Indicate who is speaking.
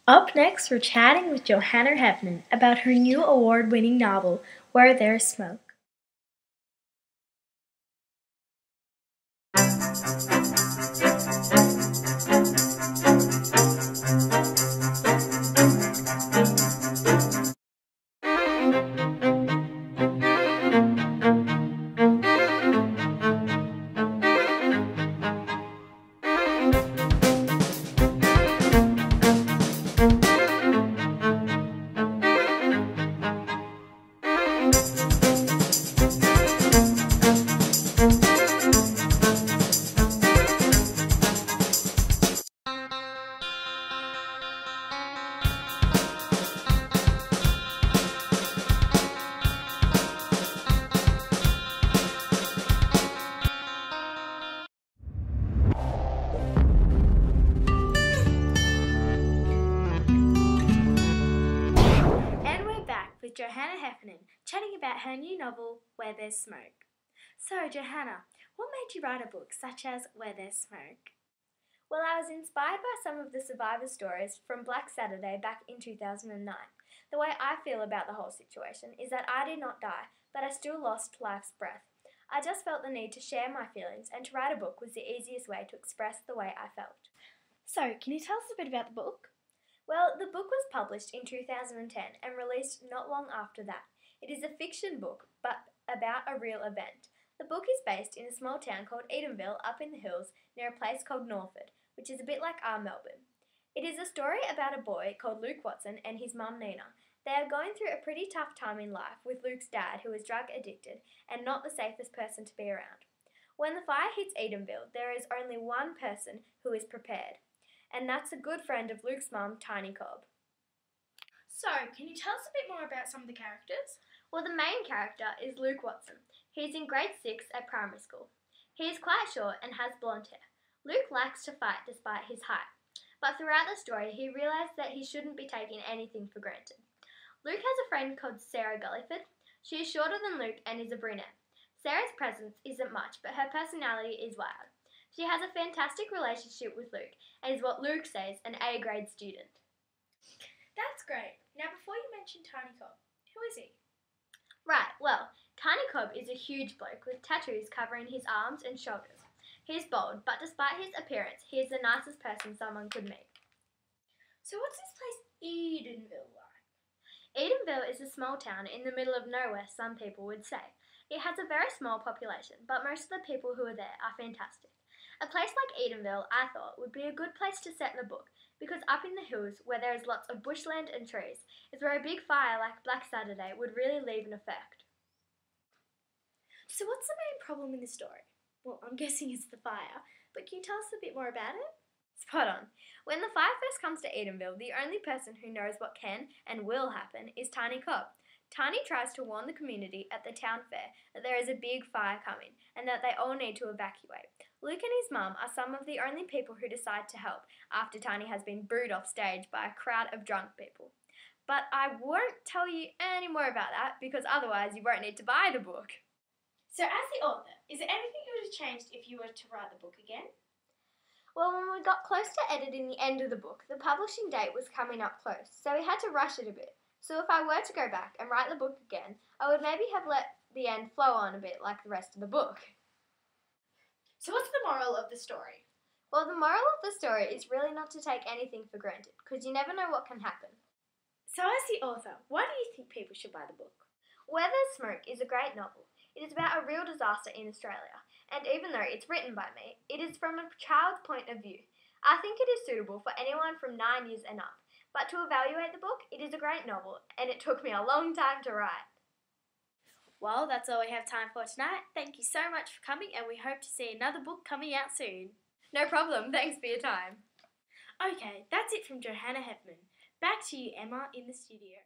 Speaker 1: Up next, we're chatting with Johanna Heffernan about her new award-winning novel, Where There's Smoke. And we're back with Johanna Heffernan, chatting about her new novel, Where There's Smoke. So, Johanna, what made you write a book such as Where There's Smoke? Well, I was inspired by some of the survivor stories from Black Saturday back in 2009. The way I feel about the whole situation is that I did not die, but I still lost life's breath. I just felt the need to share my feelings, and to write a book was the easiest way to express the way I felt. So, can you tell us a bit about the book? Well, the book was published in 2010 and released not long after that. It is a fiction book, but about a real event. The book is based in a small town called Edenville up in the hills near a place called Norford, which is a bit like our Melbourne. It is a story about a boy called Luke Watson and his mum Nina. They are going through a pretty tough time in life with Luke's dad, who is drug addicted and not the safest person to be around. When the fire hits Edenville, there is only one person who is prepared, and that's a good friend of Luke's mum, Tiny Cobb.
Speaker 2: So, can you tell us a bit more about some of the characters?
Speaker 1: Well, the main character is Luke Watson. He's in grade 6 at primary school. He is quite short and has blonde hair. Luke likes to fight despite his height, but throughout the story he realised that he shouldn't be taking anything for granted. Luke has a friend called Sarah Gullyford. She is shorter than Luke and is a brunette. Sarah's presence isn't much, but her personality is wild. She has a fantastic relationship with Luke and is what Luke says an A-grade student.
Speaker 2: That's great. Now, before you mention Tiny Cobb, who is he?
Speaker 1: Right, well, Tiny Cobb is a huge bloke with tattoos covering his arms and shoulders. He's bold, but despite his appearance, he is the nicest person someone could meet.
Speaker 2: So, what's this place Edenville like?
Speaker 1: Edenville is a small town in the middle of nowhere, some people would say. It has a very small population, but most of the people who are there are fantastic. A place like Edenville, I thought, would be a good place to set the book, because up in the hills, where there is lots of bushland and trees, is where a big fire like Black Saturday would really leave an effect.
Speaker 2: So, what's the main problem in the story? Well, I'm guessing it's the fire, but can you tell us a bit more about it?
Speaker 1: Spot on. When the fire first comes to Edenville, the only person who knows what can and will happen is Tiny Cobb. Tiny tries to warn the community at the town fair that there is a big fire coming and that they all need to evacuate. Luke and his mum are some of the only people who decide to help after Tiny has been booed off stage by a crowd of drunk people. But I won't tell you any more about that because otherwise you won't need to buy the book.
Speaker 2: So, as the author, is there anything you would have changed if you were to write the book again?
Speaker 1: Well, when we got close to editing the end of the book, the publishing date was coming up close, so we had to rush it a bit. So if I were to go back and write the book again, I would maybe have let the end flow on a bit like the rest of the book.
Speaker 2: So, what's the moral of the story?
Speaker 1: Well, the moral of the story is really not to take anything for granted, because you never know what can happen.
Speaker 2: So, as the author, why do you think people should buy the book?
Speaker 1: Where There's Smoke is a great novel. It is about a real disaster in Australia, and even though it's written by me, it is from a child's point of view. I think it is suitable for anyone from 9 years and up, but to evaluate the book, it is a great novel, and it took me a long time to write.
Speaker 2: Well, that's all we have time for tonight. Thank you so much for coming, and we hope to see another book coming out soon.
Speaker 1: No problem, thanks for your time.
Speaker 2: Okay, that's it from Johanna Heffernan. Back to you, Emma, in the studio.